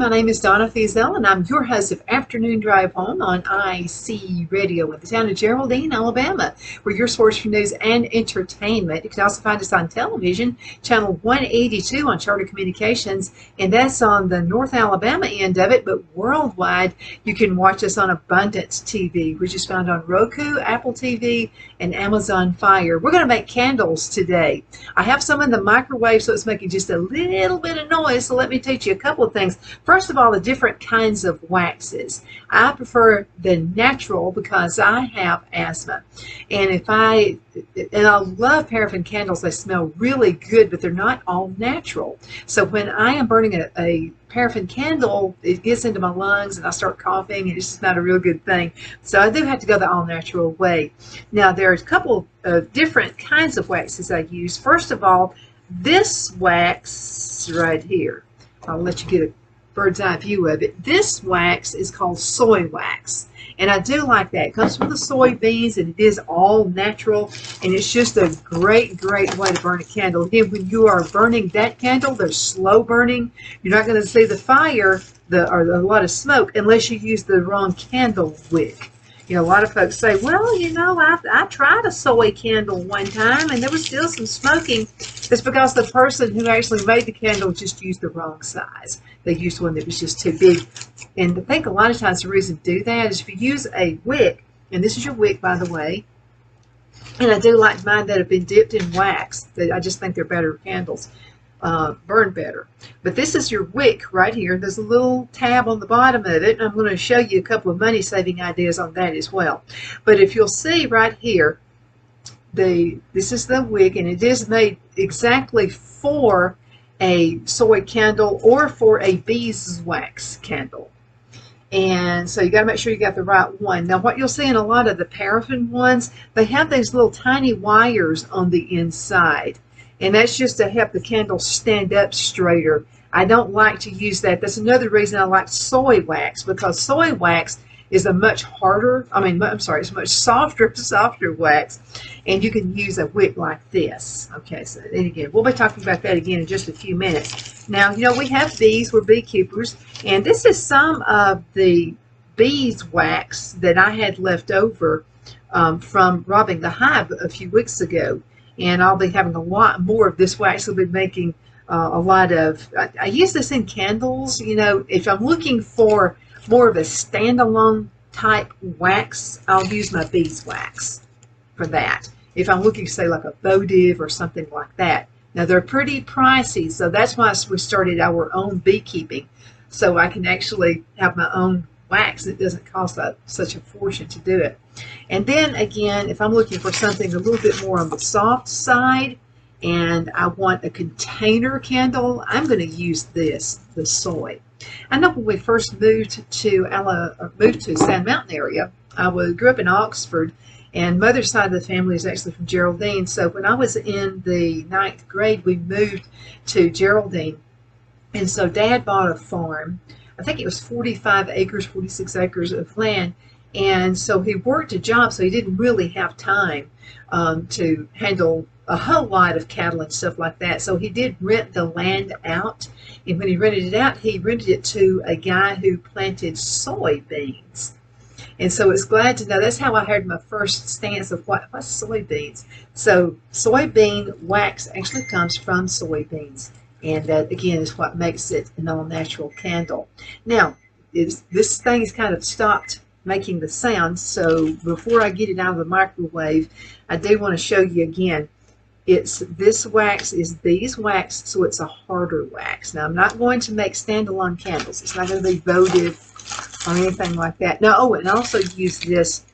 My name is Donna Feazell, and I'm your host of Afternoon Drive Home on IC Radio in the town of Geraldine, Alabama. We're your source for news and entertainment. You can also find us on television, channel 182 on Charter Communications, and that's on the North Alabama end of it, but worldwide you can watch us on Abundance TV, which is found on Roku, Apple TV, and Amazon Fire. We're going to make candles today. I have some in the microwave, so it's making just a little bit of noise, so let me teach you a couple of things. First of all, the different kinds of waxes. I prefer the natural because I have asthma. And I love paraffin candles. They smell really good, but they're not all natural. So when I am burning a paraffin candle, it gets into my lungs and I start coughing, and it's just not a real good thing. So I do have to go the all-natural way. Now, there's a couple of different kinds of waxes I use. First of all, this wax right here, I'll let you get a bird's eye view of it. This wax is called soy wax, and I do like that. It comes from the soybeans, and it is all natural, and it's just a great way to burn a candle. Again, when you are burning that candle, they're slow burning. You're not going to see the fire or a lot of smoke unless you use the wrong candle wick. You know, a lot of folks say, well, you know, I tried a soy candle one time and there was still some smoking. It's because the person who actually made the candle just used the wrong size. They used one that was just too big. And I think a lot of times the reason to do that is if you use a wick, and this is your wick, by the way, and I do like mine that have been dipped in wax. I just think they're better candles. Burn better. But this is your wick right here. There's a little tab on the bottom of it, and I'm going to show you a couple of money saving ideas on that as well. But if you'll see right here, this is the wick, and it is made exactly for a soy candle or for a beeswax candle. And so you got to make sure you got the right one. Now what you'll see in a lot of the paraffin ones, they have these little tiny wires on the inside. And that's just to help the candle stand up straighter. I don't like to use that. That's another reason I like soy wax, because soy wax is a much harder, it's a much softer wax, and you can use a wick like this. Okay, so then again, we'll be talking about that again in just a few minutes. Now, you know, we have bees, we're beekeepers, and this is some of the beeswax that I had left over from robbing the hive a few weeks ago. And I'll be having a lot more of this wax. I'll be making a lot of, I use this in candles. You know, if I'm looking for more of a standalone type wax, I'll use my beeswax for that. If I'm looking, say, like a votive or something like that. Now, they're pretty pricey, so that's why we started our own beekeeping, so I can actually have my own wax. It doesn't cost such a fortune to do it. And then again, if I'm looking for something a little bit more on the soft side and I want a container candle, I'm going to use this, the soy. I know when we first moved to Sand Mountain area, I grew up in Oxford, and mother's side of the family is actually from Geraldine. So when I was in the 9th grade, we moved to Geraldine. And so Dad bought a farm. I think it was 45 acres, 46 acres of land. And so he worked a job, so he didn't really have time to handle a whole lot of cattle and stuff like that. So he did rent the land out. And when he rented it out, he rented it to a guy who planted soybeans. And so it's glad to know, that's how I heard my first stance of what's soybeans. So soybean wax actually comes from soybeans. And that, again, is what makes it an all-natural candle. Now, this thing has kind of stopped making the sound, so before I get it out of the microwave, I do want to show you again. This wax is beeswax, so it's a harder wax. Now, I'm not going to make standalone candles. It's not going to be votive or anything like that. No, oh, and I also use this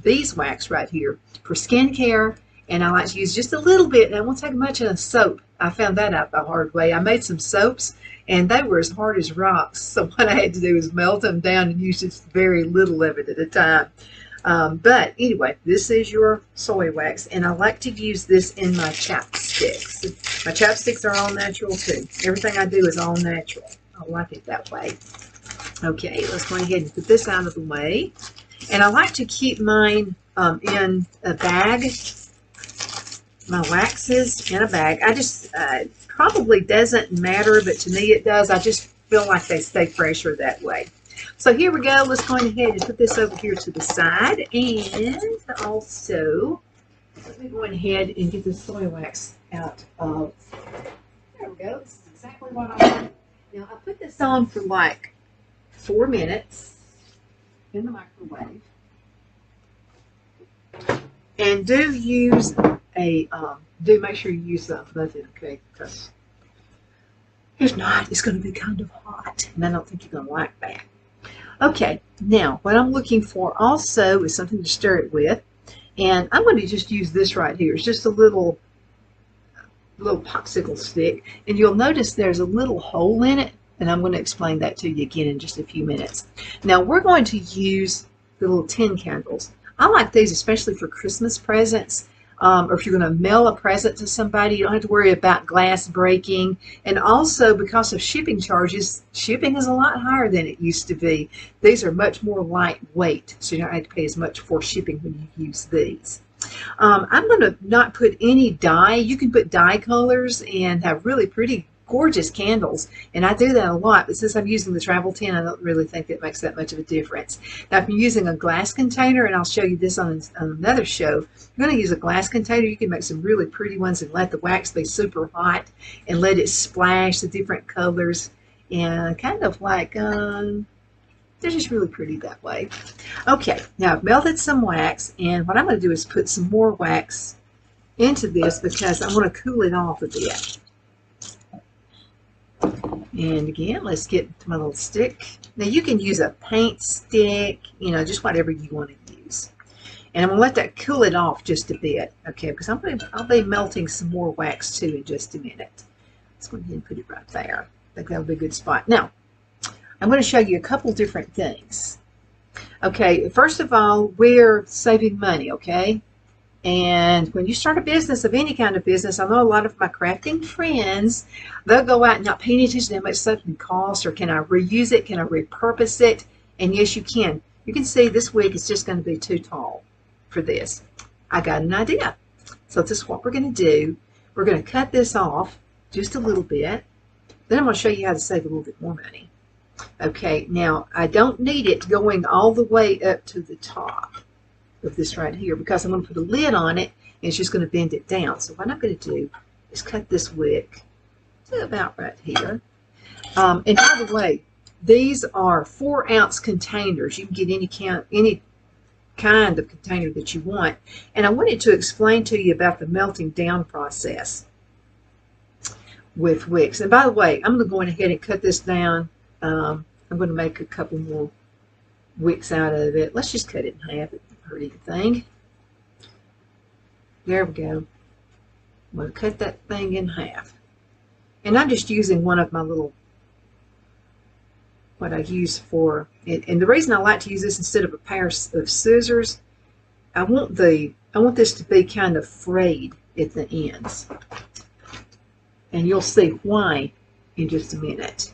beeswax right here for skincare, and I like to use just a little bit, and I won't take much in a soap. I found that out the hard way. I made some soaps, and they were as hard as rocks. So what I had to do was melt them down and use just very little of it at a time. But anyway, this is your soy wax, and I like to use this in my chapsticks. My chapsticks are all natural too. Everything I do is all natural. I like it that way. Okay, let's go ahead and put this out of the way. And I like to keep mine in a bag. My waxes in a bag. I just probably doesn't matter, but to me it does. I just feel like they stay fresher that way. So here we go. Let's go ahead and put this over here to the side. And also, let me go ahead and get the soy wax out of, there we go. This is exactly what I want. Now, I put this on for like 4 minutes in the microwave. And do use a, do make sure you use the oven, okay? Because if not, it's going to be kind of hot. And I don't think you're going to like that. Okay, now what I'm looking for also is something to stir it with. And I'm going to just use this right here. It's just a little popsicle stick. And you'll notice there's a little hole in it. And I'm going to explain that to you again in just a few minutes. Now we're going to use the little tin candles. I like these especially for Christmas presents. Or if you're going to mail a present to somebody, you don't have to worry about glass breaking. And also, because of shipping charges, shipping is a lot higher than it used to be. These are much more lightweight, so you don't have to pay as much for shipping when you use these. I'm going to not put any dye. You can put dye colors and have really pretty, gorgeous candles, and I do that a lot, but since I'm using the travel tin, I don't really think it makes that much of a difference. Now, if you're using a glass container, and I'll show you this on another show, you're going to use a glass container. You can make some really pretty ones and let the wax be super hot and let it splash the different colors, and kind of like, they're just really pretty that way. Okay, now I've melted some wax, and what I'm going to do is put some more wax into this because I want to cool it off a bit. And again, let's get to my little stick. Now you can use a paint stick, you know, just whatever you want to use. And I'm going to let that cool it off just a bit, okay, because I'll be melting some more wax too in just a minute. Let's go ahead and put it right there. I think that'll be a good spot. Now, I'm going to show you a couple different things. Okay, first of all, we're saving money, okay? And when you start a business of any kind of business, I know a lot of my crafting friends, they'll go out and not paying attention to how much something costs, or can I reuse it, can I repurpose it? And yes, you can. You can see this wig is just going to be too tall for this. I got an idea. So this is what we're going to do. We're going to cut this off just a little bit. Then I'm going to show you how to save a little bit more money. Okay, now I don't need it going all the way up to the top of this right here, because I'm going to put a lid on it and it's just going to bend it down. So what I'm going to do is cut this wick to about right here. And by the way, these are 4-ounce containers. You can get any kind of container that you want. And I wanted to explain to you about the melting down process with wicks. And by the way, I'm going to go ahead and cut this down. I'm going to make a couple more wicks out of it. Let's just cut it in half. It doesn't hurt anything. There we go. I'm going to cut that thing in half. And I'm just using one of my little, what I use for it. And the reason I like to use this instead of a pair of scissors, I want this to be kind of frayed at the ends. And you'll see why in just a minute.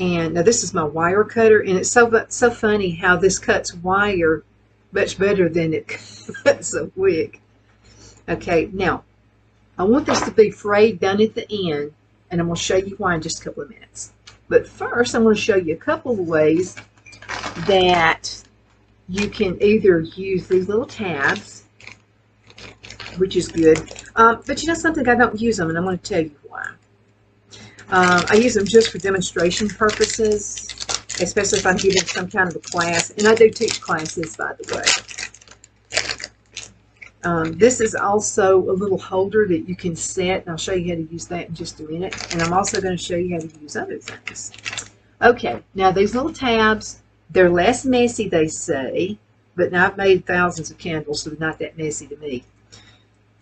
And now this is my wire cutter, and it's so funny how this cuts wire much better than it cuts a wig. Okay, now I want this to be frayed down at the end, and I'm going to show you why in just a couple of minutes. But first, I'm going to show you a couple of ways that you can either use these little tabs, which is good, but you know something, I don't use them, and I'm going to tell you why. I use them just for demonstration purposes, especially if I'm giving some kind of a class. And I do teach classes, by the way. This is also a little holder that you can set, and I'll show you how to use that in just a minute. And I'm also going to show you how to use other things. Okay, now these little tabs, they're less messy, they say, but now I've made thousands of candles, so they're not that messy to me.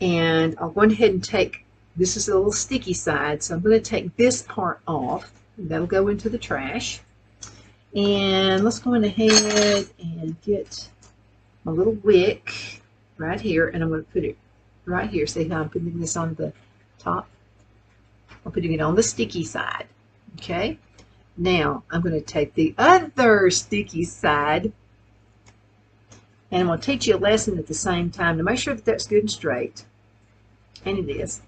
And I'll go ahead and take, this is a little sticky side, so I'm going to take this part off, and that'll go into the trash. And let's go ahead and get my little wick right here, and I'm going to put it right here. See how I'm putting this on the top? I'm putting it on the sticky side. Okay, now I'm going to take the other sticky side, and I'm going to teach you a lesson at the same time to make sure that that's good and straight. And it is.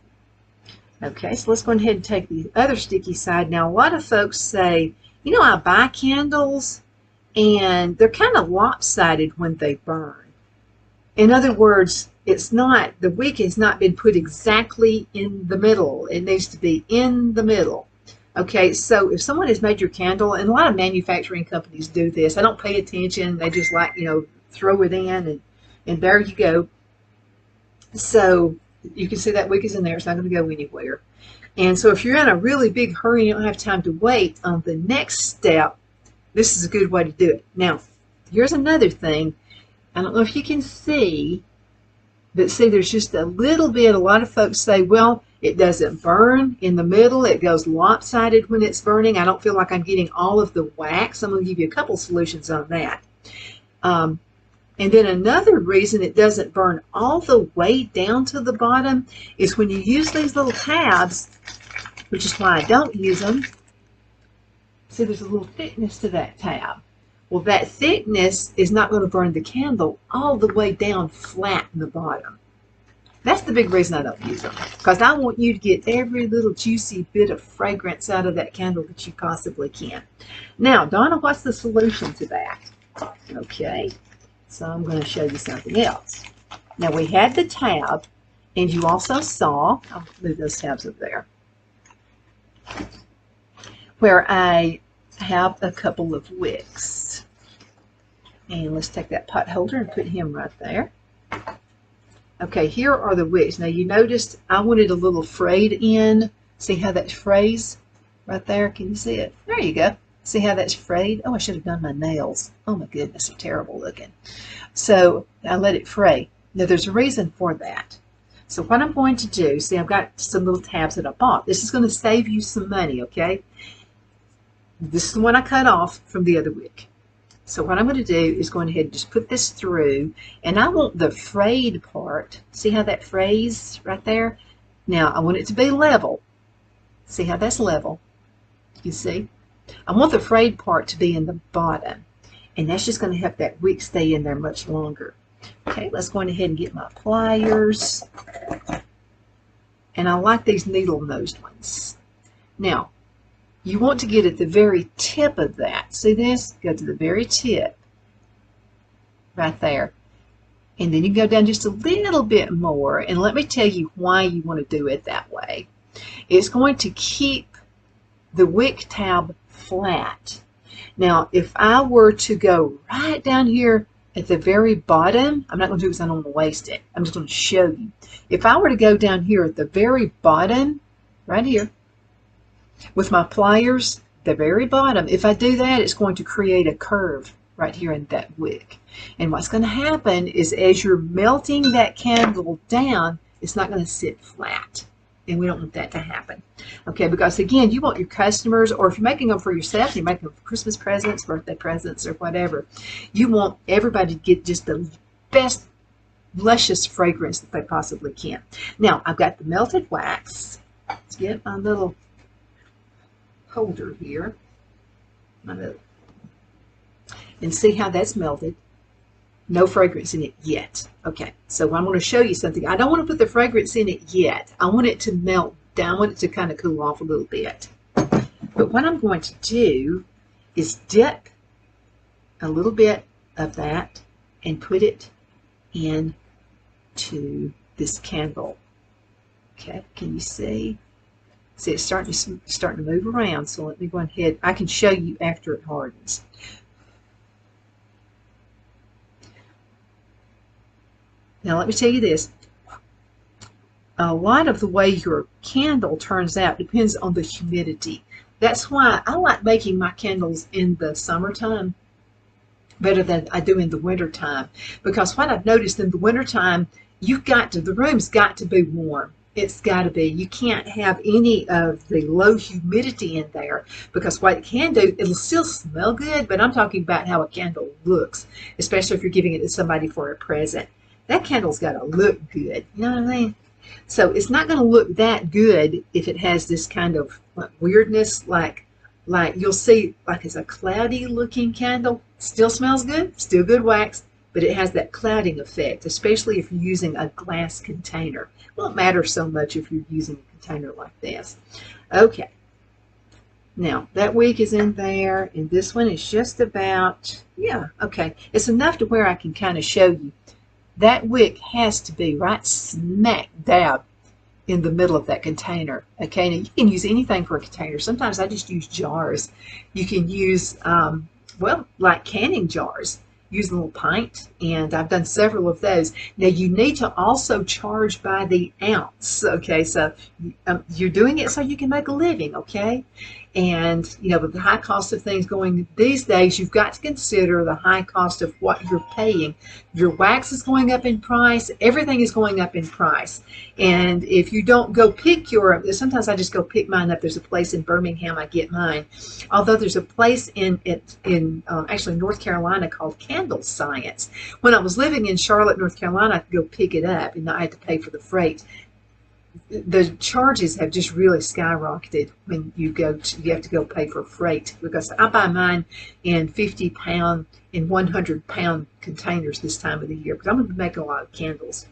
Okay, so let's go ahead and take the other sticky side. Now, a lot of folks say, you know, I buy candles and they're kind of lopsided when they burn. In other words, it's not, the wick has not been put exactly in the middle. It needs to be in the middle. Okay, so if someone has made your candle, and a lot of manufacturing companies do this, I don't pay attention. They just like, you know, throw it in and there you go. So you can see that wick is in there. It's not going to go anywhere. And so if you're in a really big hurry and you don't have time to wait on the next step, this is a good way to do it. Now, here's another thing. I don't know if you can see, but see, there's just a little bit. A lot of folks say, well, it doesn't burn in the middle. It goes lopsided when it's burning. I don't feel like I'm getting all of the wax. I'm going to give you a couple solutions on that. And then another reason it doesn't burn all the way down to the bottom is when you use these little tabs, which is why I don't use them. See, there's a little thickness to that tab. Well, that thickness is not going to burn the candle all the way down flat in the bottom. That's the big reason I don't use them, because I want you to get every little juicy bit of fragrance out of that candle that you possibly can. Now, Donna, what's the solution to that? Okay, so I'm going to show you something else. Now, we had the tab, and you also saw, I'll move those tabs up there, where I have a couple of wicks. And let's take that pot holder and put him right there. Okay, here are the wicks. Now you noticed I wanted a little frayed in. See how that's frays right there? Can you see it? There you go. See how that's frayed? Oh, I should have done my nails. Oh my goodness, they're terrible looking. So I let it fray. Now there's a reason for that. So what I'm going to do, see, I've got some little tabs that I bought. This is going to save you some money, okay? This is the one I cut off from the other wick. So what I'm going to do is go ahead and just put this through, and I want the frayed part. See how that frays right there? Now I want it to be level. See how that's level? You see? I want the frayed part to be in the bottom, and that's just going to help that wick stay in there much longer. Okay, let's go ahead and get my pliers. And I like these needle-nosed ones. Now, you want to get at the very tip of that. See this? Go to the very tip. Right there. And then you go down just a little bit more. And let me tell you why you want to do it that way. It's going to keep the wick tab flat. Now, if I were to go right down here at the very bottom, I'm not going to do it because I don't want to waste it. I'm just going to show you. If I were to go down here at the very bottom, right here, with my pliers, the very bottom, if I do that, it's going to create a curve right here in that wick. And what's going to happen is as you're melting that candle down, it's not going to sit flat. And we don't want that to happen. Okay, because again, you want your customers, or if you're making them for yourself, you're making them for Christmas presents, birthday presents, or whatever, you want everybody to get just the best, luscious fragrance that they possibly can. Now, I've got the melted wax. Let's get my little holder here. And see how that's melted. No fragrance in it yet. Okay, so I'm going to show you something. I don't want to put the fragrance in it yet. I want it to melt down. I want it to kind of cool off a little bit. But what I'm going to do is dip a little bit of that and put it into this candle. Okay, can you see? See, it's starting to move around. So let me go ahead. I can show you after it hardens. Now let me tell you this. A lot of the way your candle turns out depends on the humidity. That's why I like making my candles in the summertime better than I do in the wintertime. Because what I've noticed in the wintertime, the room's got to be warm. It's got to be. You can't have any of the low humidity in there, because what it can do, it'll still smell good, but I'm talking about how a candle looks, especially if you're giving it to somebody for a present. That candle's got to look good. You know what I mean? So it's not going to look that good if it has this kind of weirdness, like you'll see, like it's a cloudy looking candle. Still smells good, still good wax, but it has that clouding effect, especially if you're using a glass container. It won't matter so much if you're using a container like this. Okay. Now, that wick is in there, and this one is just about, yeah, okay. It's enough to where I can kind of show you. That wick has to be right smack dab in the middle of that container. Okay, now you can use anything for a container. Sometimes I just use jars. You can use, well, like canning jars. Use a little pint, and I've done several of those. Now you need to also charge by the ounce. Okay, so you're doing it so you can make a living. Okay, and you know, with the high cost of things going these days, you've got to consider the high cost of what you're paying. Your wax is going up in price. Everything is going up in price. And if you don't go pick sometimes I just go pick mine up. There's a place in Birmingham I get mine. Although there's a place in actually North Carolina called Candles Science. When I was living in Charlotte, North Carolina, I could go pick it up, and I had to pay for the freight. The charges have just really skyrocketed when you have to go pay for freight, because I buy mine in 50-pound and 100-pound containers this time of the year, because I'm going to be making a lot of candles.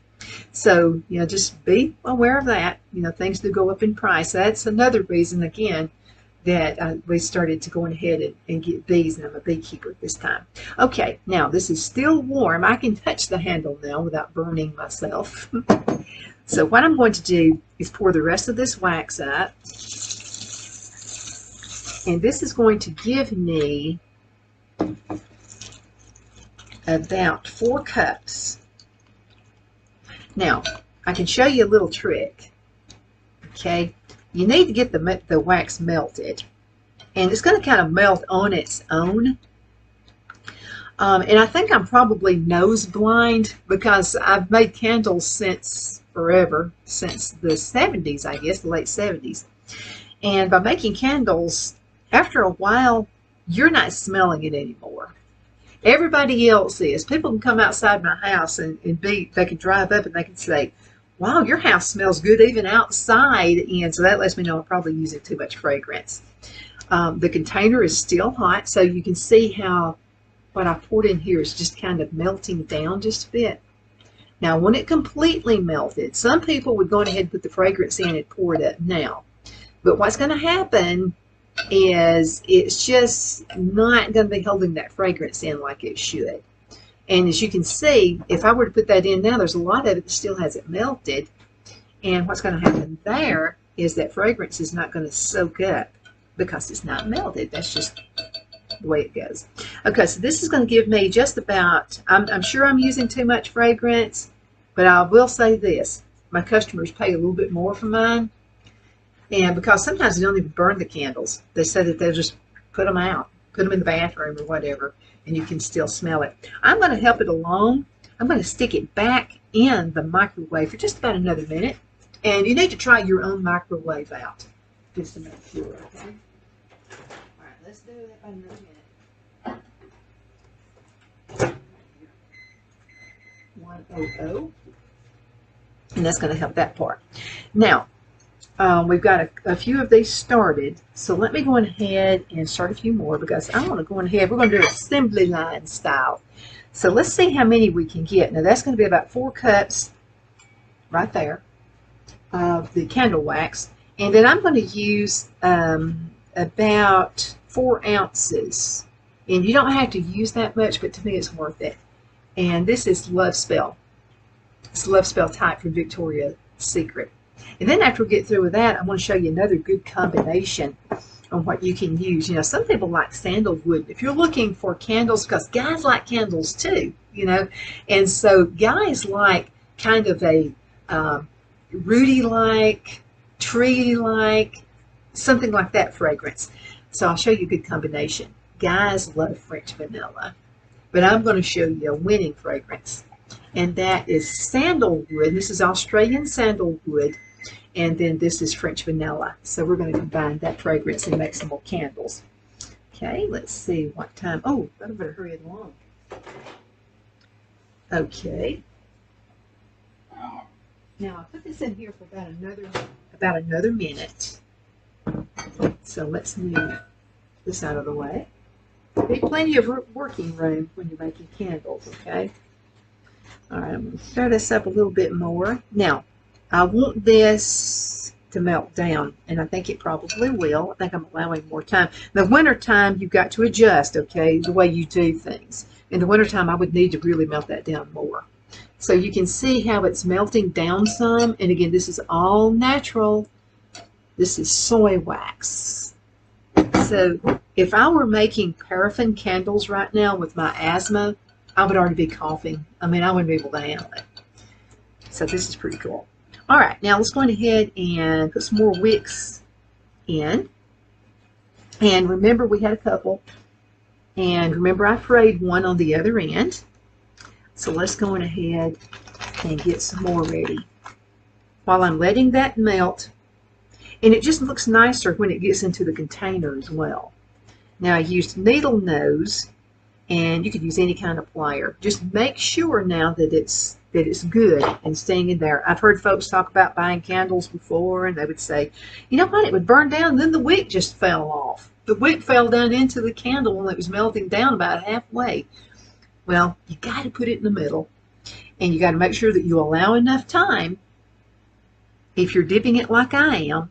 So, you know, just be aware of that. You know, things do go up in price. That's another reason, again, that we started to go ahead and get bees, and I'm a beekeeper this time. Okay, now this is still warm. I can touch the handle now without burning myself. So what I'm going to do is pour the rest of this wax up, and this is going to give me about 4 cups. Now, I can show you a little trick. Okay, you need to get the wax melted, and it's going to kind of melt on its own. And I think I'm probably nose blind, because I've made candles since forever, since the 70s, I guess, the late 70s. And by making candles, after a while, you're not smelling it anymore. Everybody else is. People can come outside my house and they can drive up and they can say, wow, your house smells good even outside. And so that lets me know I'm probably using too much fragrance. The container is still hot, so you can see how what I poured in here is just kind of melting down just a bit. Now, when it completely melted, some people would go ahead and put the fragrance in and pour it up now. But what's going to happen is it's just not going to be holding that fragrance in like it should. And as you can see, if I were to put that in now, there's a lot of it that still hasn't melted. And what's going to happen there is that fragrance is not going to soak up because it's not melted. That's just the way it goes. Okay, so this is going to give me just about, I'm sure I'm using too much fragrance, but I will say this. My customers pay a little bit more for mine. And because sometimes they don't even burn the candles. They say that they'll just put them out, put them in the bathroom or whatever, and you can still smell it. I'm going to help it along. I'm going to stick it back in the microwave for just about another minute. And you need to try your own microwave out just to make sure, okay? All right, let's do that in another minute. 100. And that's going to help that part. Now, we've got a few of these started, so let me go ahead and start a few more because I want to go ahead. We're going to do assembly line style. So let's see how many we can get. Now that's going to be about 4 cups right there of the candle wax, and then I'm going to use about 4 ounces. And you don't have to use that much, but to me it's worth it. And this is Love Spell. It's Love Spell type from Victoria's Secret. And then after we get through with that, I want to show you another good combination on what you can use. You know, some people like sandalwood. If you're looking for candles, because guys like candles too, you know, and so guys like kind of a rooty-like, tree-like, something like that fragrance. So I'll show you a good combination. Guys love French vanilla, but I'm going to show you a winning fragrance, and that is sandalwood. This is Australian sandalwood. And then this is French vanilla. So we're going to combine that fragrance and make some more candles. Okay, let's see what time. Oh, I better hurry it along. Okay. Now I'll put this in here for about another minute. So let's move this out of the way. There'll be plenty of working room when you're making candles, okay? All right, I'm going to stir this up a little bit more. Now, I want this to melt down, and I think it probably will. I think I'm allowing more time. In the wintertime, you've got to adjust, okay, the way you do things. In the wintertime, I would need to really melt that down more. So you can see how it's melting down some. And again, this is all natural. This is soy wax. So if I were making paraffin candles right now with my asthma, I would already be coughing. I mean, I wouldn't be able to handle it. So this is pretty cool. All right, now let's go ahead and put some more wicks in. And remember, we had a couple. And remember, I frayed one on the other end. So let's go on ahead and get some more ready. While I'm letting that melt, and it just looks nicer when it gets into the container as well. Now I used needle nose, and you could use any kind of plier. Just make sure now that it's good and staying in there. I've heard folks talk about buying candles before, and they would say, you know what, it would burn down, and then the wick just fell off. The wick fell down into the candle when it was melting down about halfway. Well, you got to put it in the middle, and you got to make sure that you allow enough time, if you're dipping it like I am,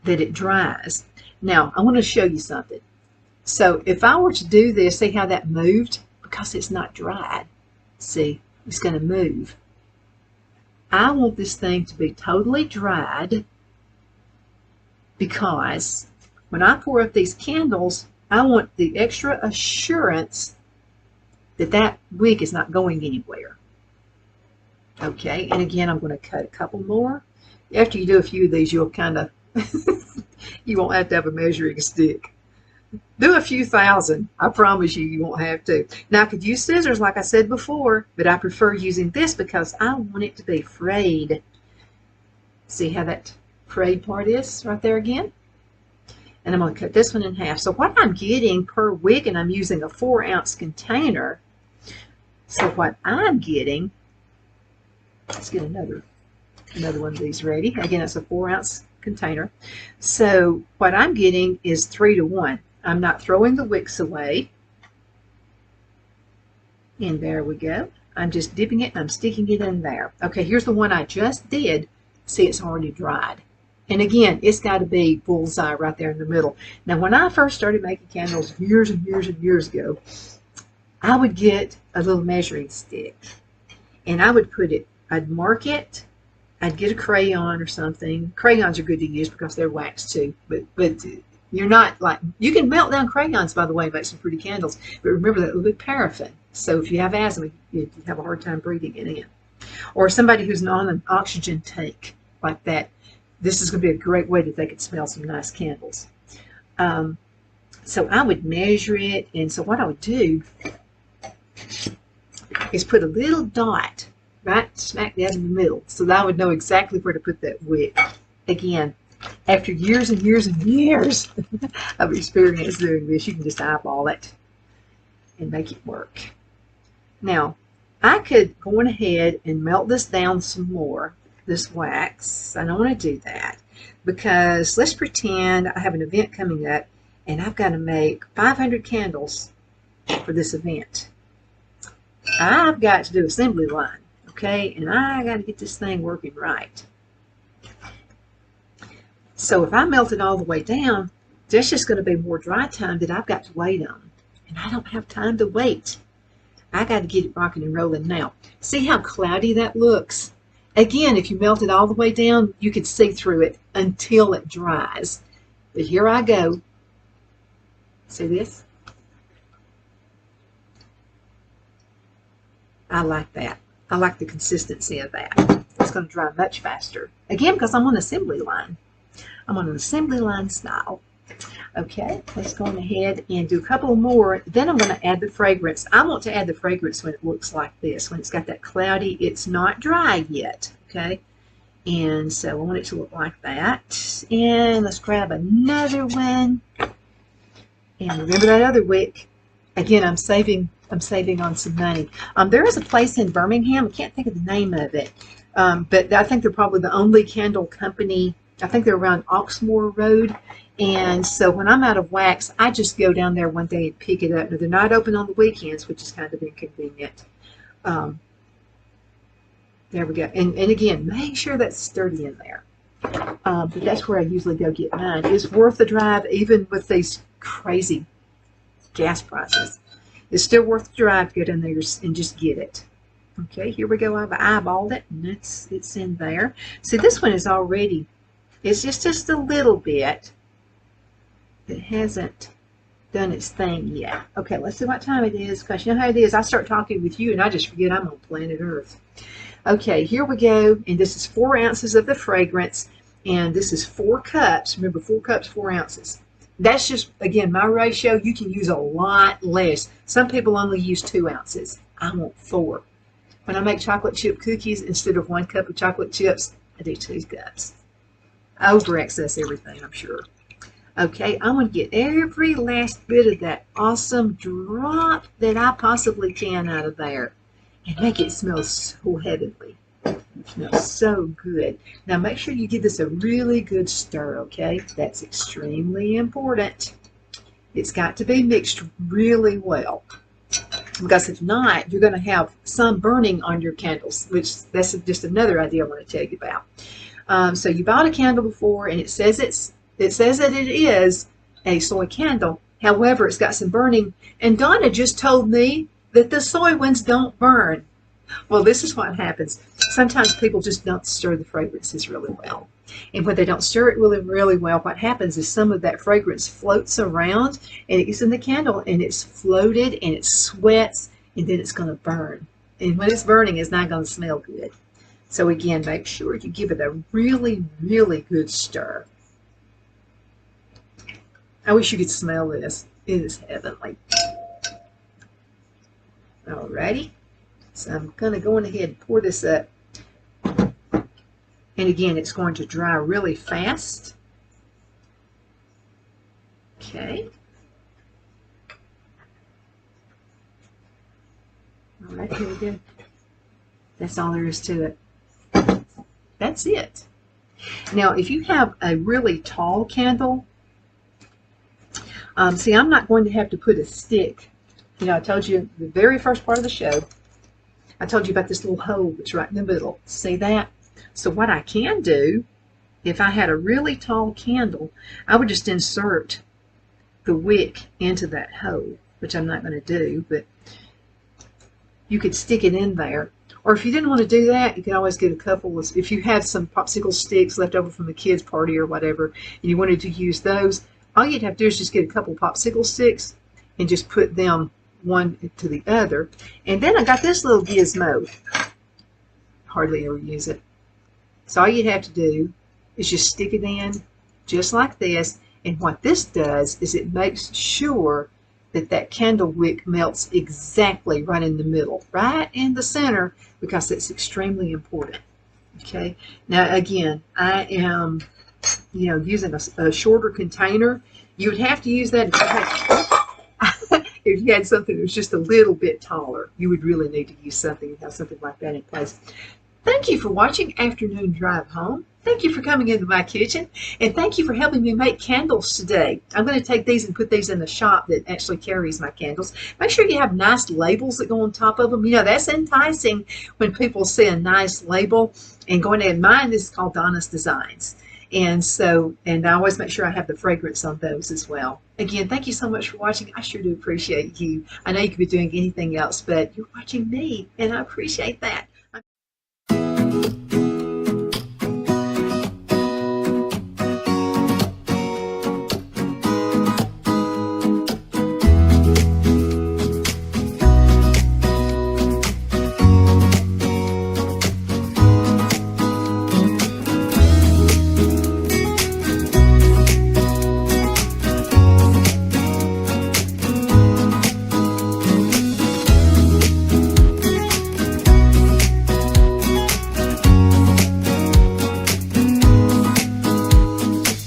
that it dries. Now, I want to show you something. So if I were to do this, see how that moved? Because it's not dried. See, it's going to move. I want this thing to be totally dried, because when I pour up these candles, I want the extra assurance that that wick is not going anywhere. Okay, and again, I'm going to cut a couple more. After you do a few of these, you'll kind of, you won't have to have a measuring stick. Do a few thousand. I promise you, you won't have to. Now, I could use scissors like I said before, but I prefer using this because I want it to be frayed. See how that frayed part is right there again? And I'm going to cut this one in half. So what I'm getting per wick, and I'm using a 4-ounce container. So what I'm getting, let's get another one of these ready. Again, it's a 4-ounce container. So what I'm getting is 3 to 1. I'm not throwing the wicks away. And there we go. I'm just dipping it and I'm sticking it in there. Okay, here's the one I just did. See, it's already dried. And again, it's got to be bullseye right there in the middle. Now, when I first started making candles years and years and years ago, I would get a little measuring stick. And I would put it, I'd mark it, I'd get a crayon or something. Crayons are good to use because they're wax too. But you're not like, you can melt down crayons, by the way, and make some pretty candles. But remember that little bit paraffin. So if you have asthma, you have a hard time breathing it in. Or somebody who's on an oxygen tank like that, this is going to be a great way that they could smell some nice candles. So I would measure it. And so what I would do is put a little dot right smack down in the middle so that I would know exactly where to put that wick. Again, after years and years and years of experience doing this, you can just eyeball it and make it work. Now, I could go on ahead and melt this down some more, this wax. I don't want to do that because let's pretend I have an event coming up and I've got to make 500 candles for this event. I've got to do assembly line, okay? And I got to get this thing working right. So if I melt it all the way down, there's just going to be more dry time that I've got to wait on. And I don't have time to wait. I got to get it rocking and rolling now. See how cloudy that looks? Again, if you melt it all the way down, you can see through it until it dries. But here I go. See this? I like that. I like the consistency of that. It's going to dry much faster. Again, because I'm on assembly line. I'm on an assembly line style. Okay, let's go on ahead and do a couple more. Then I'm going to add the fragrance. I want to add the fragrance when it looks like this, when it's got that cloudy, it's not dry yet. Okay, and so I want it to look like that. And let's grab another one. And remember that other wick. Again, I'm saving on some money. There is a place in Birmingham. I can't think of the name of it, but I think they're probably the only candle company. I think they're around Oxmoor Road. And so when I'm out of wax, I just go down there one day and pick it up. Now, they're not open on the weekends, which is kind of inconvenient. Um, there we go. And again, make sure that's sturdy in there. But that's where I usually go get mine. It's worth the drive, even with these crazy gas prices. It's still worth the drive to get in there and just get it. Okay, here we go. I've eyeballed it, and it's in there. See, this one is already, it's just a little bit. It hasn't done its thing yet. Okay, let's see what time it is, because you know how it is. I start talking with you, and I just forget I'm on planet Earth. Okay, here we go, and this is 4 ounces of the fragrance, and this is 4 cups. Remember, 4 cups, 4 ounces. That's just, again, my ratio. You can use a lot less. Some people only use 2 ounces. I want 4. When I make chocolate chip cookies, instead of 1 cup of chocolate chips, I do 2 cups. I over access everything, I'm sure. Okay, I'm going to get every last bit of that awesome drop that I possibly can out of there and make it smell so heavenly. It smells so good. Now make sure you give this a really good stir, okay? That's extremely important. It's got to be mixed really well, because if not, you're going to have some burning on your candles, which that's just another idea I want to tell you about. So you bought a candle before, and it says that it is a soy candle. However, it's got some burning, and Donna just told me that the soy ones don't burn. Well, this is what happens. Sometimes people just don't stir the fragrances really well. And when they don't stir it really, really well, what happens is some of that fragrance floats around, and it gets in the candle, and it's floated, and it sweats, and then it's going to burn. And when it's burning, it's not going to smell good. So again, make sure you give it a really, really good stir. I wish you could smell this. It is heavenly. Alrighty. So I'm going to go on ahead and pour this up. And again, it's going to dry really fast. Okay. All right, here we go. That's all there is to it. That's it. Now, if you have a really tall candle, see, I'm not going to have to put a stick. You know, I told you the very first part of the show, I told you about this little hole that's right in the middle. See that? So what I can do, if I had a really tall candle, I would just insert the wick into that hole, which I'm not going to do, but you could stick it in there. Or if you didn't want to do that, you could always get a couple of, if you had some popsicle sticks left over from the kids' party or whatever, and you wanted to use those, all you'd have to do is just get a couple of popsicle sticks and just put them one to the other. And then I got this little gizmo. Hardly ever use it. So all you'd have to do is just stick it in just like this. And what this does is it makes sure that that candle wick melts exactly right in the middle, right in the center, because it's extremely important. Okay. Now again, I am, using a shorter container. You would have to use that if you had something that was just a little bit taller. You would really need to use something and have something like that in place. Thank you for watching Afternoon Drive Home. Thank you for coming into my kitchen, and thank you for helping me make candles today. I'm going to take these and put these in the shop that actually carries my candles. Make sure you have nice labels that go on top of them. That's enticing when people see a nice label and go ahead. Mine is called Donna's Designs. And I always make sure I have the fragrance on those as well. Again, thank you so much for watching. I sure do appreciate you. I know you could be doing anything else, but you're watching me, and I appreciate that.